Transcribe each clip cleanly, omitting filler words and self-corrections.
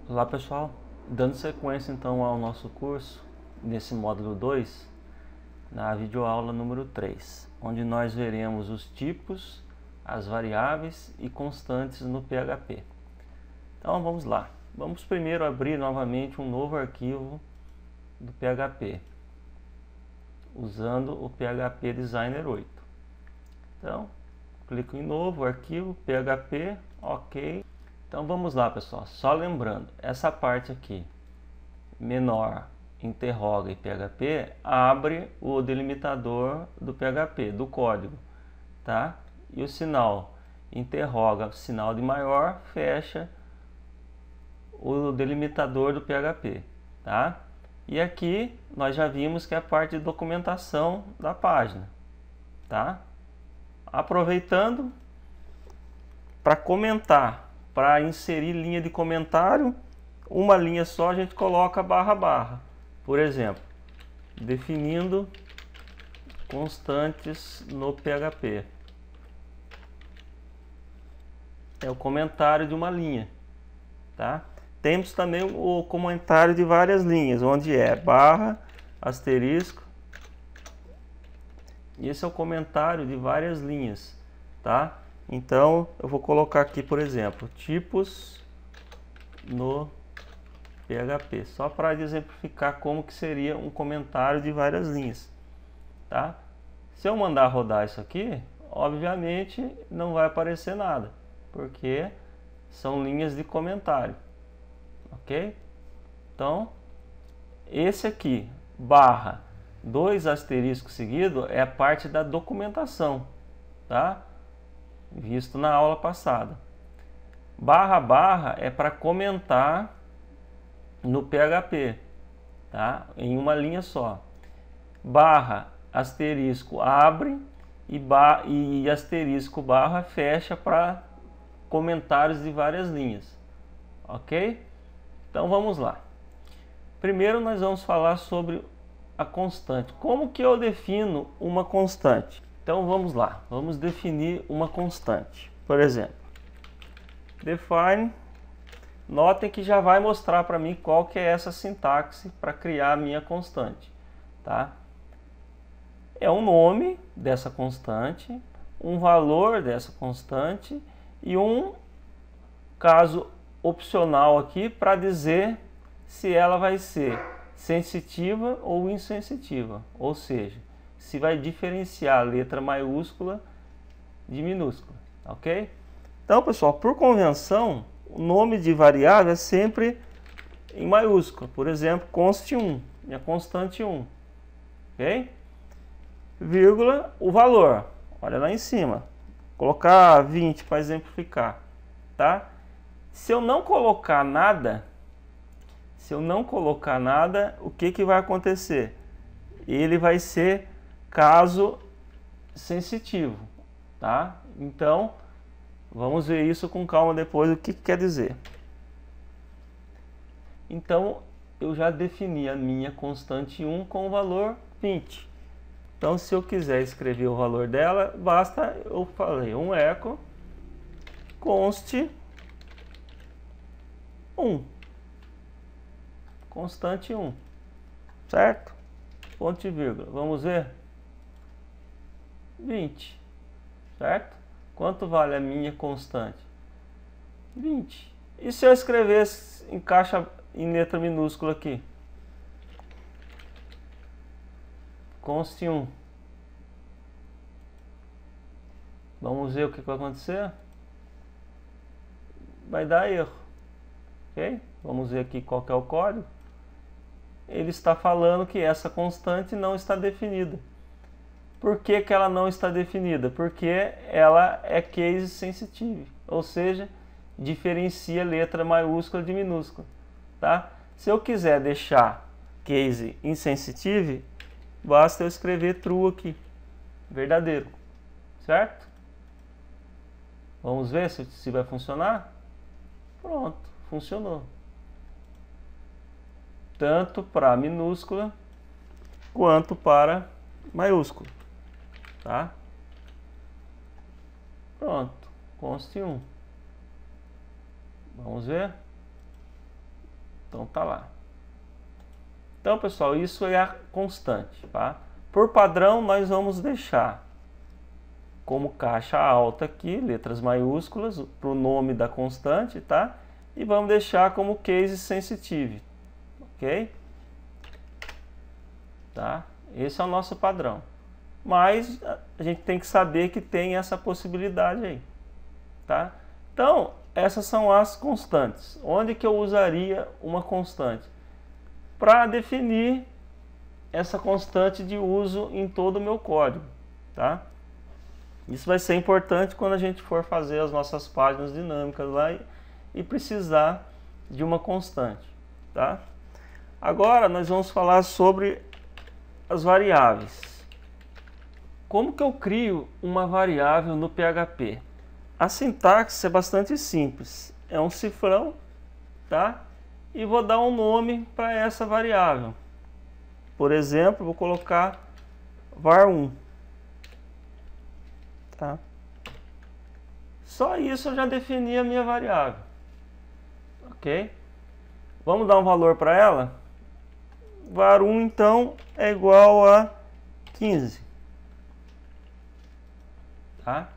Olá pessoal, dando sequência então ao nosso curso, nesse módulo 2, na videoaula número 3, onde nós veremos os tipos, as variáveis e constantes no PHP. Então vamos lá, vamos primeiro abrir novamente um novo arquivo do PHP, usando o PHP Designer 8. Então, clico em novo arquivo, PHP, ok. Então vamos lá pessoal, só lembrando, essa parte aqui, menor, interroga e PHP, abre o delimitador do PHP, do código, tá? E o sinal interroga, sinal de maior, fecha o delimitador do PHP, tá? E aqui nós já vimos que é a parte de documentação da página, tá? Aproveitando para comentar, para inserir linha de comentário, uma linha só a gente coloca barra barra. Por exemplo, definindo constantes no PHP. É o comentário de uma linha, tá? Temos também o comentário de várias linhas, onde é barra, asterisco. E esse é o comentário de várias linhas, tá? Então, eu vou colocar aqui, por exemplo, tipos no PHP, só para exemplificar como que seria um comentário de várias linhas, tá? Se eu mandar rodar isso aqui, obviamente não vai aparecer nada, porque são linhas de comentário, ok? Então, esse aqui, barra, 2 asteriscos seguidos, é a parte da documentação, tá? Visto na aula passada. Barra barra é para comentar no PHP, tá? Em uma linha só. Barra asterisco abre e asterisco barra fecha para comentários de várias linhas, ok? Então vamos lá. Primeiro nós vamos falar sobre a constante. Como que eu defino uma constante? Então vamos lá, vamos definir uma constante. Por exemplo, define. Notem que já vai mostrar para mim qual que é essa sintaxe para criar a minha constante, tá? É um nome dessa constante, um valor dessa constante e um caso opcional aqui para dizer se ela vai ser sensitiva ou insensitiva, ou seja, se vai diferenciar a letra maiúscula de minúscula, ok? Então, pessoal, por convenção, o nome de variável é sempre em maiúscula. Por exemplo, const1, minha constante 1, ok? Vírgula, o valor, olha lá em cima, colocar 20 para exemplificar, tá? Se eu não colocar nada, o que que vai acontecer? Ele vai ser caso sensitivo, tá? Então, vamos ver isso com calma depois, o que quer dizer. Então, eu já defini a minha constante 1 com o valor 20. Então, se eu quiser escrever o valor dela, basta, eu falei, um echo const 1. Constante 1. Certo? Ponto e vírgula. Vamos ver? 20. Certo? Quanto vale a minha constante? 20. E se eu escrevesse em caixa em letra minúscula aqui? Const 1. Vamos ver o que vai acontecer? Vai dar erro. Ok? Vamos ver aqui qual que é o código. Ele está falando que essa constante não está definida. Por que que ela não está definida? Porque ela é case sensitive, ou seja, diferencia letra maiúscula de minúscula, tá? Se eu quiser deixar case insensitive, basta eu escrever true aqui, verdadeiro, certo? Vamos ver se vai funcionar? Pronto, funcionou. Tanto para minúscula quanto para maiúscula, tá? Pronto, const 1. Vamos ver? Então tá lá. Então, pessoal, isso é a constante, tá? Por padrão, nós vamos deixar como caixa alta aqui, letras maiúsculas, para o nome da constante, tá? E vamos deixar como case sensitive, ok? Tá? Esse é o nosso padrão. Mas a gente tem que saber que tem essa possibilidade aí, tá? Então, essas são as constantes. Onde que eu usaria uma constante? Para definir essa constante de uso em todo o meu código, tá? Isso vai ser importante quando a gente for fazer as nossas páginas dinâmicas lá e precisar de uma constante, tá? Agora nós vamos falar sobre as variáveis. Como que eu crio uma variável no PHP? A sintaxe é bastante simples. É um cifrão, tá? E vou dar um nome para essa variável. Por exemplo, vou colocar var1. Tá? Só isso eu já defini a minha variável. Ok? Vamos dar um valor para ela? var1 então é igual a 15. Tá?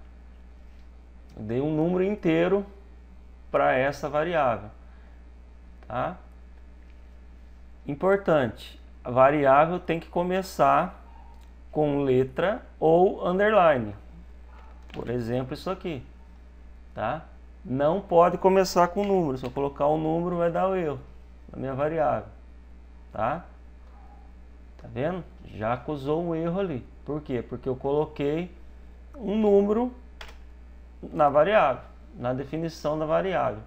Eu dei um número inteiro para essa variável. Tá? Importante, a variável tem que começar com letra ou underline. Por exemplo, isso aqui, tá? Não pode começar com número. Se eu colocar um número, vai dar o erro na minha variável, tá? Tá vendo? Já acusou um erro ali. Por quê? Porque eu coloquei um número na variável, na definição da variável.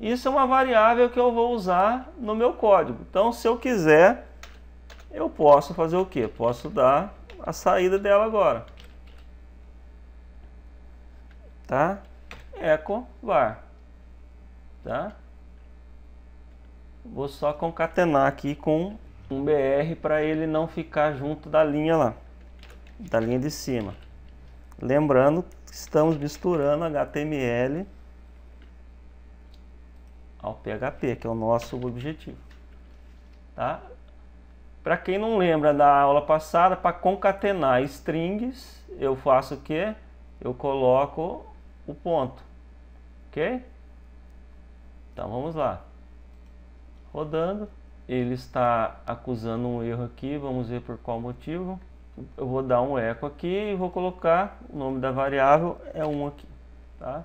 Isso é uma variável que eu vou usar no meu código. Então, se eu quiser, eu posso fazer o quê? Posso dar a saída dela agora. Tá? Echo var. Tá? Vou só concatenar aqui com um BR para ele não ficar junto da linha lá, da linha de cima. Lembrando que estamos misturando HTML ao PHP, que é o nosso objetivo. Tá? Para quem não lembra da aula passada, para concatenar strings, eu faço o quê? Eu coloco o ponto, ok? Então vamos lá. Rodando, ele está acusando um erro aqui, vamos ver por qual motivo. Eu vou dar um eco aqui e vou colocar o nome da variável é 1 aqui, tá?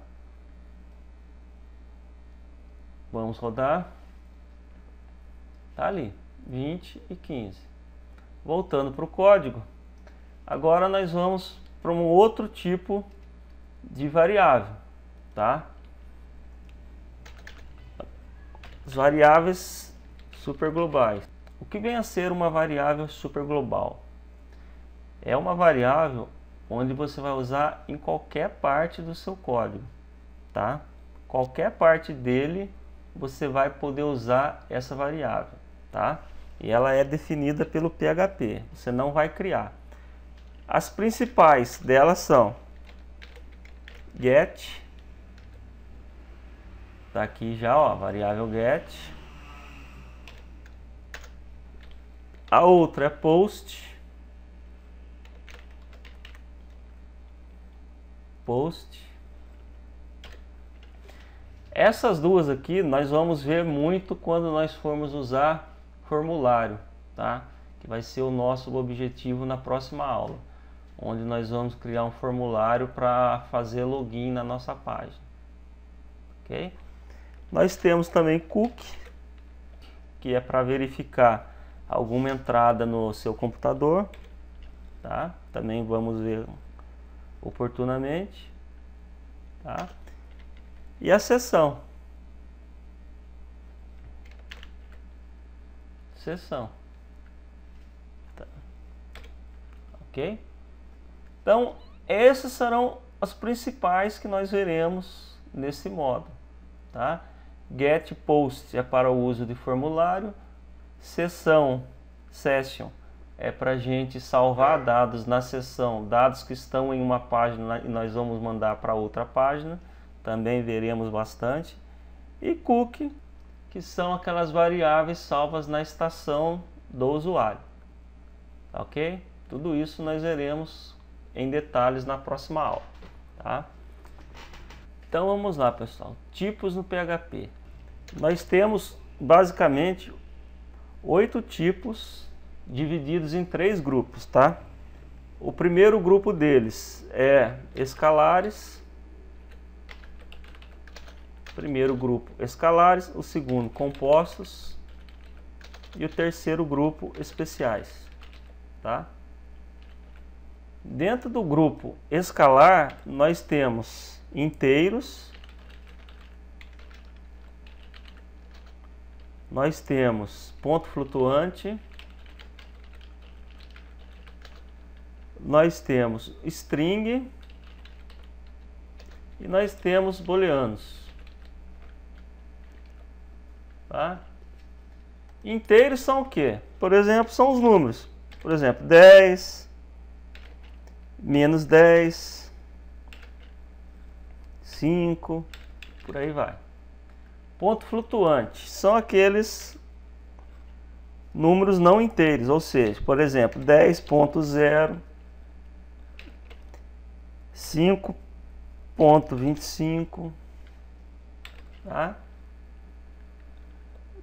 Vamos rodar. Tá ali, 20 e 15. Voltando para o código, agora nós vamos para um outro tipo de variável, tá? As variáveis superglobais. O que vem a ser uma variável superglobal? É uma variável onde você vai usar em qualquer parte do seu código, tá? Qualquer parte dele você vai poder usar essa variável, tá? E ela é definida pelo PHP, você não vai criar. As principais delas são get, tá aqui já, ó, variável get. A outra é post. Essas duas aqui nós vamos ver muito quando nós formos usar formulário, tá? Que vai ser o nosso objetivo na próxima aula, onde nós vamos criar um formulário para fazer login na nossa página, ok? Nós temos também cookie, que é para verificar alguma entrada no seu computador, tá? Também vamos ver oportunamente, tá? E a seção. Tá. Ok? Então, esses serão as principais que nós veremos nesse módulo, tá? Get post é para o uso de formulário. Session é para a gente salvar dados na seção, dados que estão em uma página e nós vamos mandar para outra página. Também veremos bastante. E cookie que são aquelas variáveis salvas na estação do usuário. Ok? Tudo isso nós veremos em detalhes na próxima aula. Tá? Então vamos lá, pessoal. Tipos no PHP. Nós temos basicamente 8 tipos divididos em 3 grupos, tá? O primeiro grupo deles é escalares. Primeiro grupo escalares, o segundo compostos e o terceiro grupo especiais, tá? Dentro do grupo escalar nós temos inteiros, nós temos ponto flutuante, nós temos string e nós temos booleanos. Tá? Inteiros são o que? Por exemplo, são os números. Por exemplo, 10, menos 10, 5, por aí vai. Ponto flutuante são aqueles números não inteiros, ou seja, por exemplo, 10.0, 5.25, tá?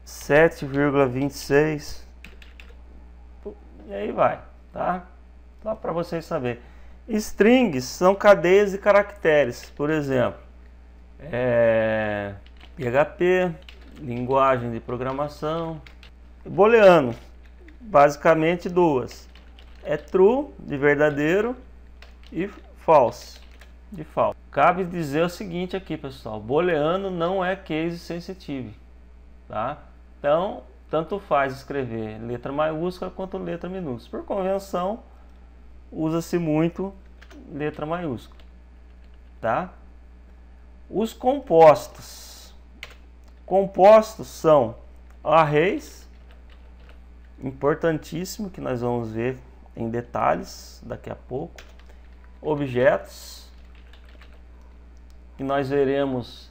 7,26 e aí vai, tá? Só para vocês saberem. Strings são cadeias de caracteres, por exemplo, PHP, linguagem de programação. Booleano, basicamente duas: é true, de verdadeiro, e false, de falso. Cabe dizer o seguinte aqui, pessoal: booleano não é case sensitive, tá? Então, tanto faz escrever letra maiúscula quanto letra minúscula. Por convenção, usa-se muito letra maiúscula, tá? Os compostos. Compostos são arrays, importantíssimo, que nós vamos ver em detalhes daqui a pouco. Objetos, que nós veremos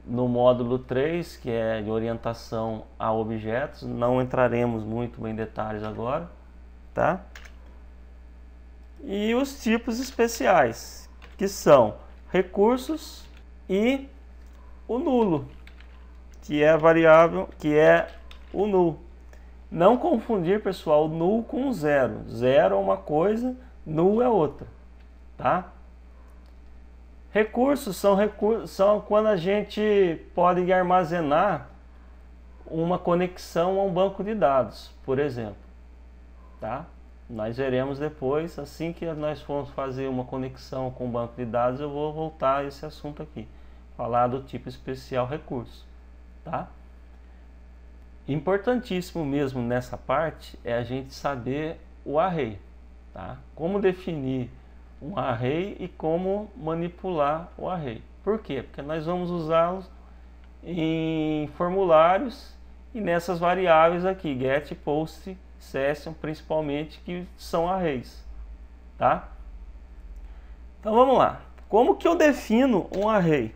no módulo 3, que é de orientação a objetos. Não entraremos muito em detalhes agora, tá? E os tipos especiais, que são recursos e o nulo, que é a variável, que é o null. Não confundir, pessoal, null com zero. Zero é uma coisa, null é outra, tá? Recursos são quando a gente pode armazenar uma conexão a um banco de dados, por exemplo, tá? Nós veremos depois, assim que nós formos fazer uma conexão com o banco de dados, eu vou voltar a esse assunto aqui, falar do tipo especial recurso, tá? Importantíssimo mesmo nessa parte é a gente saber o array, tá? Como definir um array e como manipular o array. Por quê? Porque nós vamos usá-los em formulários e nessas variáveis aqui, get, post, session, principalmente, que são arrays, tá? Então vamos lá. Como que eu defino um array?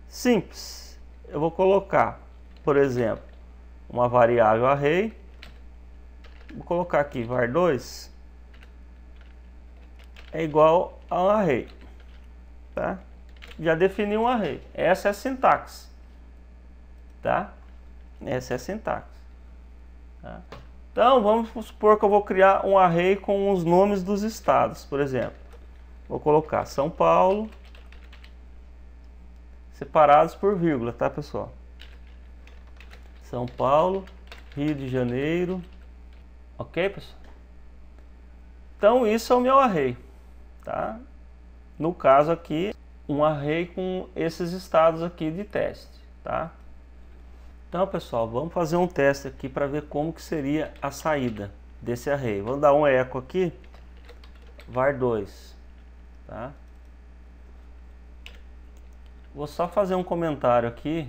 Simples. Eu vou colocar, por exemplo, uma variável array. Vou colocar aqui var2 é igual a um array, tá? Já defini um array. Essa é a sintaxe, tá? Essa é a sintaxe, tá? Então vamos supor que eu vou criar um array com os nomes dos estados, por exemplo. Vou colocar São Paulo, separados por vírgula, tá, pessoal? São Paulo, Rio de Janeiro, ok, pessoal? Então isso é o meu array, tá? No caso aqui, um array com esses estados aqui de teste, tá? Então, pessoal, vamos fazer um teste aqui para ver como que seria a saída desse array. Vamos dar um eco aqui, var2, tá? Vou só fazer um comentário aqui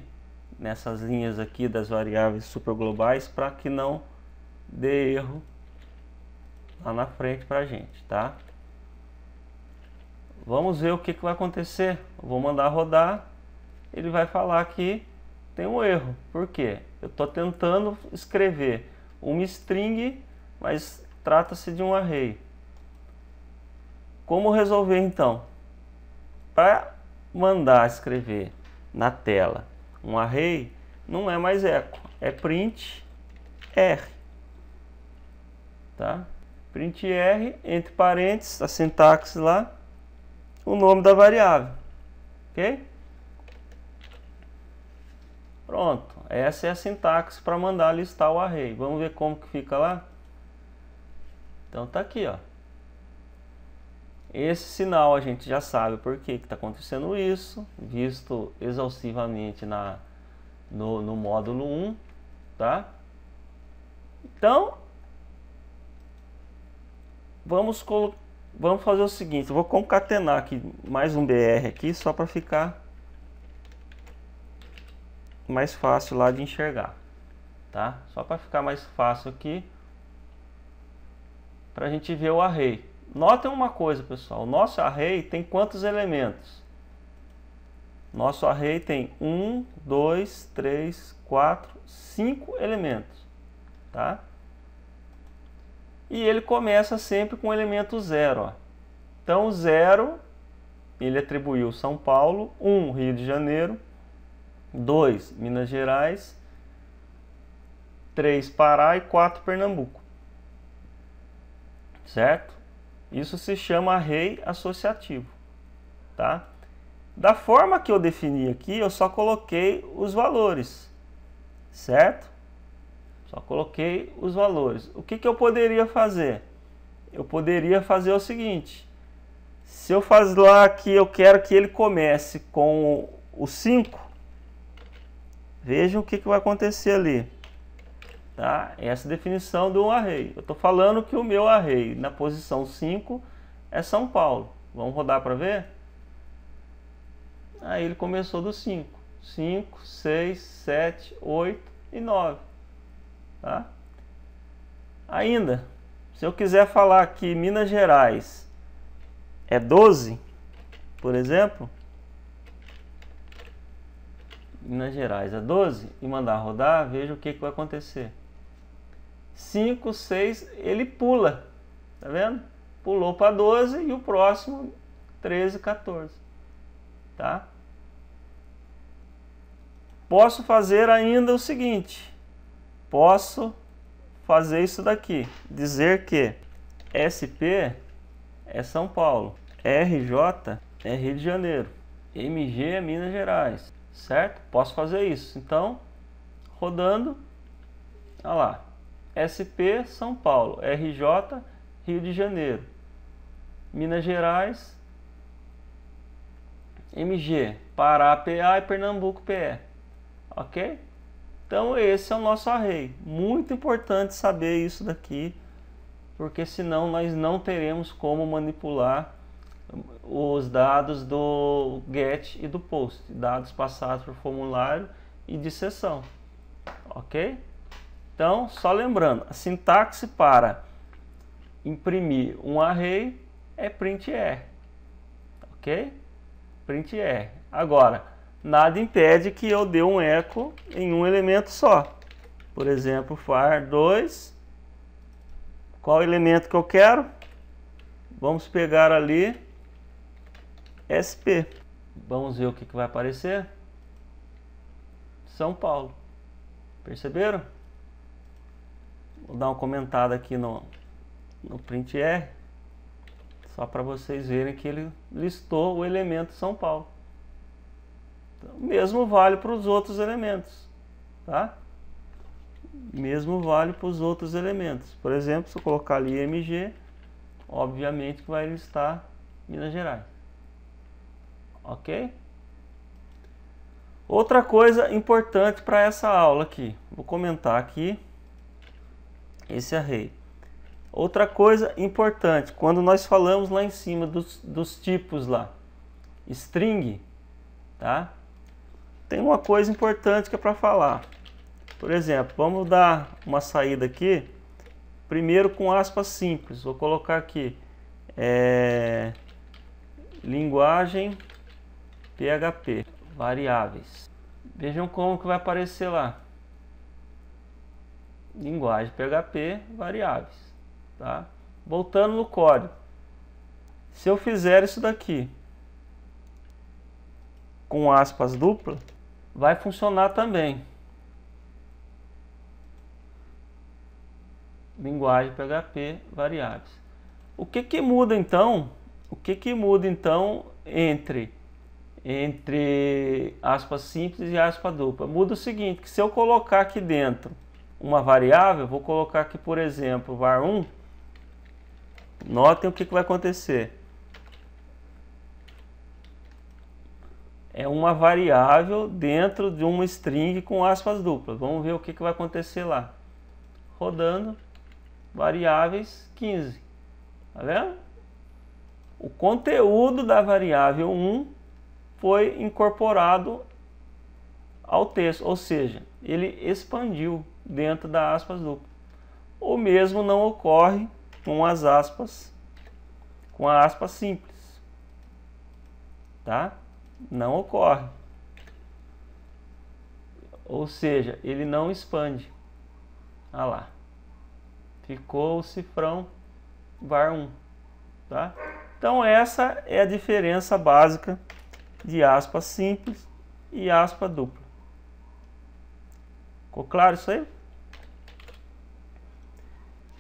nessas linhas aqui das variáveis superglobais para que não dê erro lá na frente para a gente, tá? Vamos ver o que vai acontecer. Eu vou mandar rodar, ele vai falar que tem um erro. Por quê? Eu estou tentando escrever uma string, mas trata-se de um array. Como resolver então? Para mandar escrever na tela um array, não é mais echo, é print R. Tá? Print R, entre parênteses, a sintaxe lá, o nome da variável. Ok? Pronto, essa é a sintaxe para mandar listar o array. Vamos ver como que fica lá? Então tá aqui, ó. Esse sinal a gente já sabe por que está acontecendo isso, visto exaustivamente no módulo 1, tá? Então, vamos fazer o seguinte, eu vou concatenar aqui mais um BR aqui, só para ficar mais fácil lá de enxergar, tá? Só para ficar mais fácil aqui, para a gente ver o array. Notem uma coisa, pessoal, o nosso array tem quantos elementos? Nosso array tem 1, 2, 3, 4, 5 elementos, tá? E ele começa sempre com o elemento 0, ó. Então, 0, ele atribuiu São Paulo, 1, Rio de Janeiro, 2, Minas Gerais, 3, Pará e 4, Pernambuco. Certo? Isso se chama array associativo, tá? Da forma que eu defini aqui, eu só coloquei os valores, certo? Só coloquei os valores. O que eu poderia fazer? Eu poderia fazer o seguinte: se eu falar aqui, eu quero que ele comece com o 5, vejam o que vai acontecer ali. Tá? Essa definição de um array. Eu estou falando que o meu array na posição 5 é São Paulo. Vamos rodar para ver? Aí ele começou do 5. 5, 6, 7, 8 e 9. Tá? Ainda, se eu quiser falar que Minas Gerais é 12, por exemplo, Minas Gerais é 12 e mandar rodar, veja o que vai acontecer. 5, 6, ele pula, tá vendo? Pulou para 12 e o próximo 13, 14, tá? Posso fazer ainda o seguinte, posso fazer isso daqui, dizer que SP é São Paulo, RJ é Rio de Janeiro, MG é Minas Gerais, certo? Posso fazer isso, então, rodando, olha lá. SP, São Paulo, RJ, Rio de Janeiro, Minas Gerais, MG, Pará, PA e Pernambuco, PE, ok? Então esse é o nosso array, muito importante saber isso daqui, porque senão nós não teremos como manipular os dados do GET e do POST, dados passados por formulário e de sessão, ok? Então, só lembrando, a sintaxe para imprimir um array é print R, ok? Print R. Agora, nada impede que eu dê um eco em um elemento só. Por exemplo, var2, qual elemento que eu quero? Vamos pegar ali SP. Vamos ver o que vai aparecer. São Paulo. Perceberam? Vou dar uma comentada aqui no print R, só para vocês verem que ele listou o elemento São Paulo. Então, mesmo vale para os outros elementos, tá? Mesmo vale para os outros elementos. Por exemplo, se eu colocar ali MG, obviamente que vai listar Minas Gerais. Ok? Outra coisa importante para essa aula aqui, vou comentar aqui esse array. Outra coisa importante, quando nós falamos lá em cima dos tipos lá, string, tá? Tem uma coisa importante que é para falar. Por exemplo, vamos dar uma saída aqui, primeiro com aspas simples, vou colocar aqui, linguagem PHP, variáveis. Vejam como que vai aparecer lá. Linguagem PHP, variáveis, tá? Voltando no código. Se eu fizer isso daqui com aspas duplas, vai funcionar também. Linguagem PHP, variáveis. O que que muda então? O que que muda então entre aspas simples e aspas dupla? Muda o seguinte, que se eu colocar aqui dentro uma variável, vou colocar aqui, por exemplo, var1, notem o que que vai acontecer. É uma variável dentro de uma string com aspas duplas. Vamos ver o que que vai acontecer lá. Rodando, variáveis 15. Tá vendo? O conteúdo da variável 1 foi incorporado ao texto, ou seja, ele expandiu dentro da aspas dupla. O mesmo não ocorre com as aspas, com a aspa simples, tá? Não ocorre. Ou seja, ele não expande. Olha lá. Ficou o cifrão var1, tá? Então essa é a diferença básica de aspa simples e aspa dupla. Ficou claro isso aí?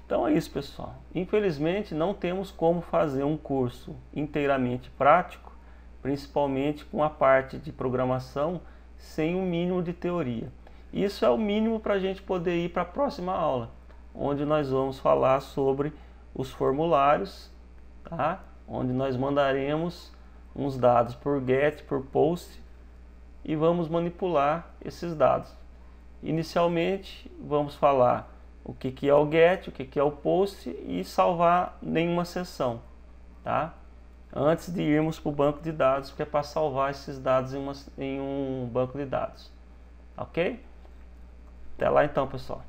Então é isso, pessoal. Infelizmente não temos como fazer um curso inteiramente prático, principalmente com a parte de programação, sem um mínimo de teoria. Isso é o mínimo para a gente poder ir para a próxima aula, onde nós vamos falar sobre os formulários, tá? Onde nós mandaremos uns dados por GET, por POST, e vamos manipular esses dados. Inicialmente vamos falar o que é o GET, o que é o POST e salvar nenhuma seção, tá? Antes de irmos para o banco de dados, que é para salvar esses dados em um banco de dados. Ok? Até lá então, pessoal.